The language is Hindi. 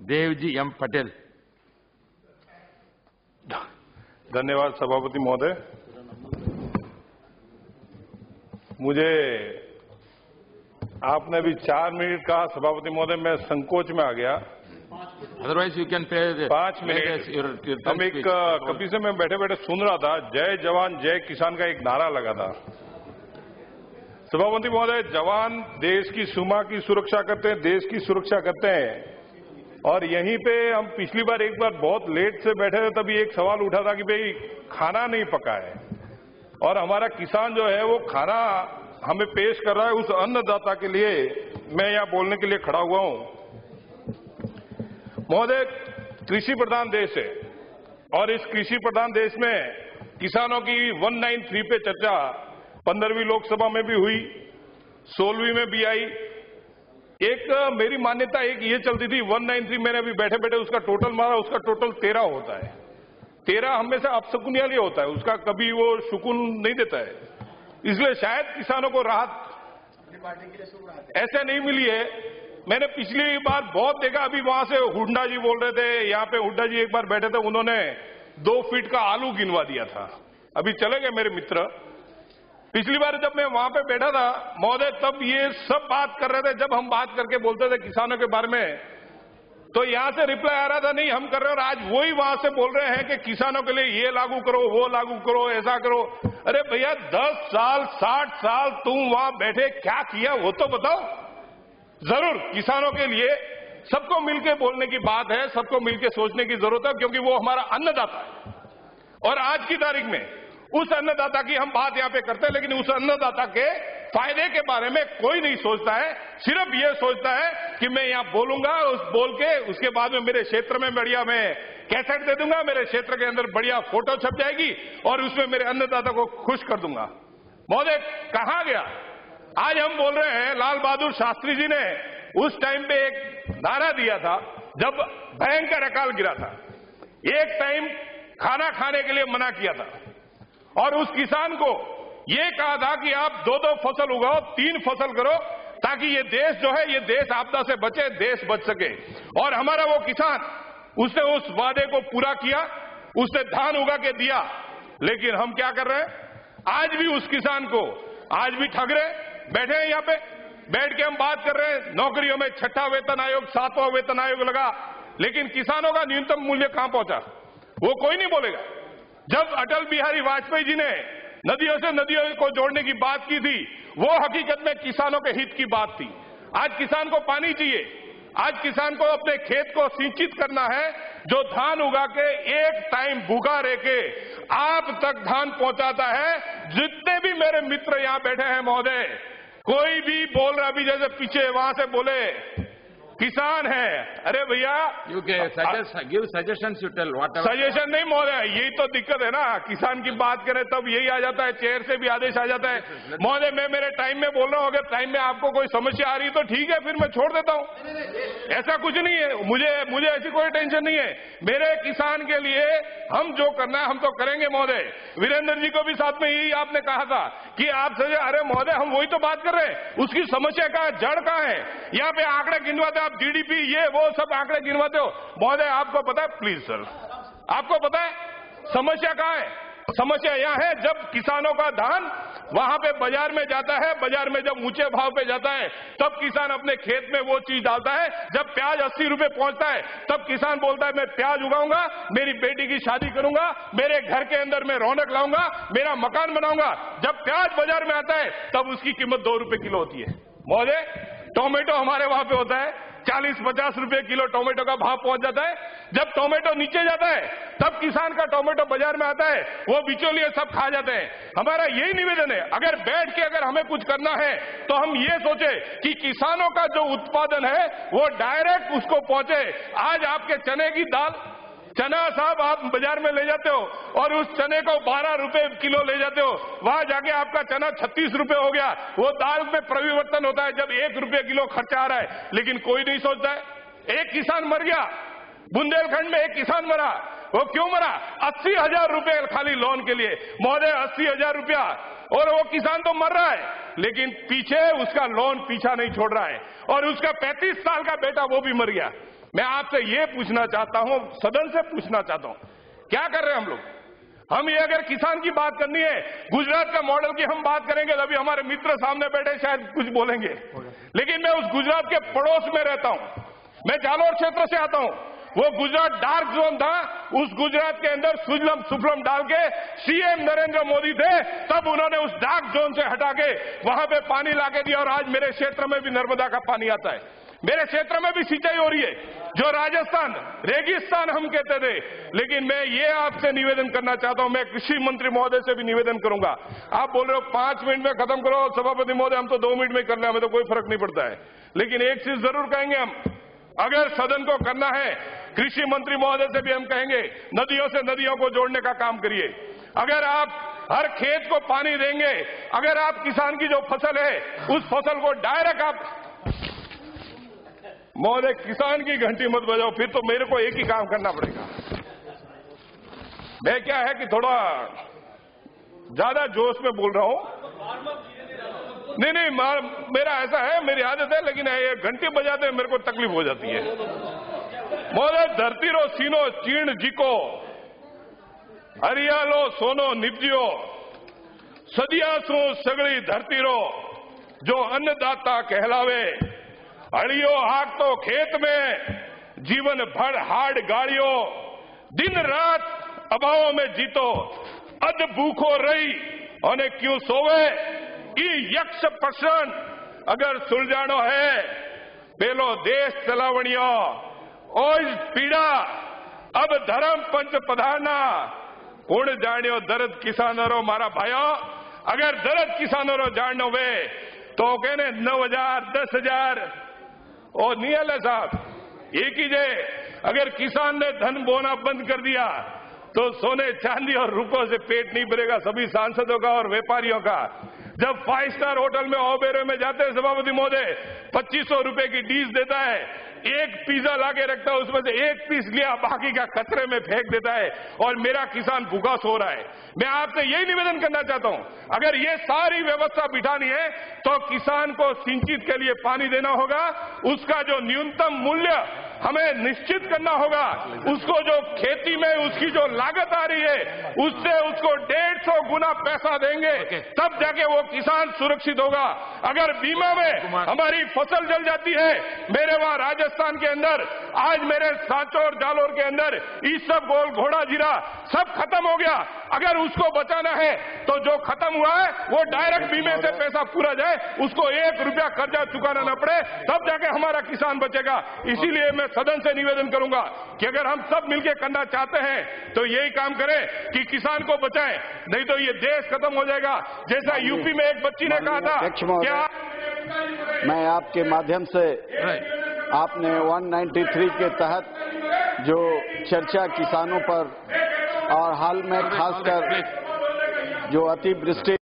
देवजी एम पटेल। धन्यवाद सभापति महोदय। मुझे आपने अभी 4 मिनट कहा सभापति महोदय, मैं संकोच में आ गया। Otherwise you can pay 5 minute. हम एक कभी से मैं बैठे बैठे सुन रहा था, जय जवान जय किसान का एक नारा लगा था। सभापति महोदय, जवान देश की सीमा की सुरक्षा करते हैं, देश की सुरक्षा करते हैं। और यहीं पे हम पिछली बार एक बार बहुत लेट से बैठे थे, तभी एक सवाल उठा था कि भाई खाना नहीं पका है और हमारा किसान जो है वो खाना हमें पेश कर रहा है। उस अन्नदाता के लिए मैं यहाँ बोलने के लिए खड़ा हुआ हूं। महोदय, कृषि प्रधान देश है और इस कृषि प्रधान देश में किसानों की 193 पे चर्चा 15वीं लोकसभा में भी हुई, 16वीं में भी आई। एक मेरी मान्यता एक ये चलती थी, 193 मैंने अभी बैठे बैठे उसका टोटल मारा, उसका टोटल 13 होता है। 13 हमेशा अपशकुनियाली होता है, उसका कभी वो सुकून नहीं देता है। इसलिए शायद किसानों को राहत ऐसे नहीं मिली है। मैंने पिछली बार बहुत देखा, अभी वहां से हुड्डा जी बोल रहे थे, यहाँ पे हुड्डा जी एक बार बैठे थे, उन्होंने 2 फीट का आलू गिनवा दिया था। अभी चले गए मेरे मित्र। पिछली बार जब मैं वहां पे बैठा था महोदय, तब ये सब बात कर रहे थे। जब हम बात करके बोलते थे किसानों के बारे में, तो यहां से रिप्लाई आ रहा था नहीं हम कर रहे हैं, और आज वही वहां से बोल रहे हैं कि किसानों के लिए ये लागू करो, वो लागू करो, ऐसा करो। अरे भैया, 10 साल 60 साल तुम वहां बैठे क्या किया वो तो बताओ। जरूर किसानों के लिए सबको मिलकर बोलने की बात है, सबको मिलकर सोचने की जरूरत है, क्योंकि वो हमारा अन्नदाता है। और आज की तारीख में उस अन्नदाता की हम बात यहां पे करते हैं, लेकिन उस अन्नदाता के फायदे के बारे में कोई नहीं सोचता है। सिर्फ ये सोचता है कि मैं यहां बोलूंगा, उस बोल के उसके बाद में मेरे क्षेत्र में बढ़िया मैं कैसेट दे दूंगा, मेरे क्षेत्र के अंदर बढ़िया फोटो छप जाएगी और उसमें मेरे अन्नदाता को खुश कर दूंगा। महोदय, कहां गया? आज हम बोल रहे हैं, लाल बहादुर शास्त्री जी ने उस टाइम पे एक नारा दिया था जब भयंकर अकाल गिरा था। एक टाइम खाना खाने के लिए मना किया था और उस किसान को ये कहा था कि आप 2-2 फसल उगाओ, 3 फसल करो, ताकि ये देश जो है, ये देश आपदा से बचे, देश बच सके। और हमारा वो किसान, उसने उस वादे को पूरा किया, उसने धान उगा के दिया। लेकिन हम क्या कर रहे हैं? आज भी उस किसान को आज भी ठग रहे। बैठे हैं यहाँ पे, बैठ के हम बात कर रहे हैं, नौकरियों में 6ठा वेतन आयोग, 7वां वेतन आयोग लगा, लेकिन किसानों का न्यूनतम मूल्य कहां पहुंचा वो कोई नहीं बोलेगा। जब अटल बिहारी वाजपेयी जी ने नदियों से नदियों को जोड़ने की बात की थी, वो हकीकत में किसानों के हित की बात थी। आज किसान को पानी चाहिए, आज किसान को अपने खेत को सिंचित करना है, जो धान उगा के एक टाइम भूखा रह के आप तक धान पहुंचाता है। जितने भी मेरे मित्र यहां बैठे हैं महोदय, कोई भी बोल रहा, अभी जैसे पीछे वहां से बोले किसान है, अरे भैया you give suggestions, you tell what suggestion नहीं महोदय, यही तो दिक्कत है ना। किसान की बात करें तब यही आ जाता है, चेयर से भी आदेश आ जाता है। महोदय, मैं मेरे टाइम में बोल रहा हूं, अगर टाइम में आपको कोई समस्या आ रही तो ठीक है, फिर मैं छोड़ देता हूं। ऐसा कुछ नहीं है, मुझे ऐसी कोई टेंशन नहीं है। मेरे किसान के लिए हम जो करना है हम तो करेंगे महोदय। वीरेंद्र जी को भी साथ में यही आपने कहा था कि आप सजे, अरे महोदय हम वही तो बात कर रहे हैं, उसकी समस्या का जड़ कहां है? यहाँ पे आंकड़े गिनवाते, आप जीडीपी ये वो सब आंकड़े गिनवाते हो। महोदय आपको पता है, प्लीज सर, आपको पता है समस्या कहां है? समस्या यहां है, जब किसानों का धान वहां पे बाजार में जाता है, बाजार में जब ऊंचे भाव पे जाता है, तब किसान अपने खेत में वो चीज डालता है। जब प्याज 80 रुपए पहुंचता है, तब किसान बोलता है मैं प्याज उगाऊंगा, मेरी बेटी की शादी करूंगा, मेरे घर के अंदर मैं रौनक लाऊंगा, मेरा मकान बनाऊंगा। जब प्याज बाजार में आता है, तब उसकी कीमत 2 रुपए किलो होती है। महोदय, टोमेटो हमारे वहां पे होता है 40-50 रुपए किलो टोमेटो का भाव पहुंच जाता है। जब टोमेटो नीचे जाता है, तब किसान का टोमेटो बाजार में आता है, वो बिचौलिए सब खा जाते हैं। हमारा यही निवेदन है, अगर बैठ के अगर हमें कुछ करना है तो हम ये सोचे कि किसानों का जो उत्पादन है वो डायरेक्ट उसको पहुंचे। आज आपके चने की दाल, चना साहब आप बाजार में ले जाते हो और उस चने को 12 रुपए किलो ले जाते हो, वहां जाके आपका चना 36 रुपए हो गया। वो दाल में परिवर्तन होता है जब 1 रुपए किलो खर्चा आ रहा है, लेकिन कोई नहीं सोचता है। एक किसान मर गया, बुंदेलखंड में एक किसान मरा, वो क्यों मरा? 80,000 रुपए खाली लोन के लिए। महोदय, 80,000 रुपया, और वो किसान तो मर रहा है, लेकिन पीछे उसका लोन पीछा नहीं छोड़ रहा है, और उसका 35 साल का बेटा वो भी मर गया। मैं आपसे ये पूछना चाहता हूं, सदन से पूछना चाहता हूं, क्या कर रहे हैं हम लोग? हम ये अगर किसान की बात करनी है, गुजरात का मॉडल की हम बात करेंगे तभी हमारे मित्र सामने बैठे शायद कुछ बोलेंगे, लेकिन मैं उस गुजरात के पड़ोस में रहता हूं। मैं जालोर क्षेत्र से आता हूं। वो गुजरात डार्क जोन था, उस गुजरात के अंदर सुजलम सुफलम डाल के सीएम नरेंद्र मोदी थे, तब उन्होंने उस डार्क जोन से हटा के वहां पे पानी लाके दिया और आज मेरे क्षेत्र में भी नर्मदा का पानी आता है, मेरे क्षेत्र में भी सिंचाई हो रही है। जो राजस्थान रेगिस्तान हम कहते थे, लेकिन मैं ये आपसे निवेदन करना चाहता हूं, मैं कृषि मंत्री महोदय से भी निवेदन करूंगा। आप बोल रहे हो 5 मिनट में खत्म करो, सभापति महोदय हम तो 2 मिनट में कर लें, हमें तो कोई फर्क नहीं पड़ता है, लेकिन एक चीज जरूर कहेंगे हम, अगर सदन को करना है, कृषि मंत्री महोदय से भी हम कहेंगे, नदियों से नदियों को जोड़ने का काम करिए। अगर आप हर खेत को पानी देंगे, अगर आप किसान की जो फसल है उस फसल को डायरेक्ट आप, महोदय किसान की घंटी मत बजाओ, फिर तो मेरे को एक ही काम करना पड़ेगा। मैं क्या है कि थोड़ा ज्यादा जोश में बोल रहा हूं। नहीं, मेरा ऐसा है, मेरी आदत है, लेकिन ये घंटी बजाते मेरे को तकलीफ हो जाती है। महोदय धरती रो सीनो चीर्ण जी को, हरियालो सोनो निपजियो, सदियासू सगड़ी धरती रो, जो अन्नदाता कहलावे, हड़ियो हाक तो खेत में, जीवन भर हाड़ गाड़ियो, दिन रात अभाव में जीतो, अध भूखो रही और क्यों सोवे, यक्ष प्रश्न अगर सुलझाणो है, पेलो देश चलावणियो, ओज पीड़ा अब धर्म पंच पधारना, कुण जाण्यो दर्द किसानों रो मारा भाइयों, अगर दर्द किसानों रो जानो वे तो कहने 9,000 10,000 और नियल साहब एक ही जे, अगर किसान ने धन बोना बंद कर दिया तो सोने चांदी और रुपयों से पेट नहीं भरेगा सभी सांसदों का और व्यापारियों का। जब 5 स्टार होटल में ओबेरे में जाते हैं सभापति महोदय, 2500 रुपए की डिश देता है, एक पिज्जा लाके रखता है, उसमें से एक पीस लिया बाकी का कचरे में फेंक देता है और मेरा किसान भूखा सो रहा है। मैं आपसे यही निवेदन करना चाहता हूं, अगर ये सारी व्यवस्था बिठानी है तो किसान को सिंचित के लिए पानी देना होगा, उसका जो न्यूनतम मूल्य हमें निश्चित करना होगा, उसको जो खेती में उसकी जो लागत आ रही है उससे उसको 150 गुना पैसा देंगे, तब जाके वो किसान सुरक्षित होगा। अगर बीमा में हमारी फसल जल जाती है, मेरे वहां राजस्थान के अंदर आज मेरे सांचौर जालोर के अंदर ईसब गोल घोड़ा जीरा सब खत्म हो गया, अगर उसको बचाना है तो जो खत्म हुआ है वो डायरेक्ट बीमे से पैसा पूरा जाए, उसको 1 रुपया कर्जा चुकाना न पड़े, तब जाके हमारा किसान बचेगा। इसीलिए मैं सदन से निवेदन करूंगा कि अगर हम सब मिलकर करना चाहते हैं तो यही काम करें कि किसान को बचाएं, नहीं तो ये देश खत्म हो जाएगा। जैसा यूपी में एक बच्ची ने कहा था, क्या मैं आपके माध्यम से आपने 193 के तहत जो चर्चा किसानों पर और हाल में खासकर जो अतिवृष्टि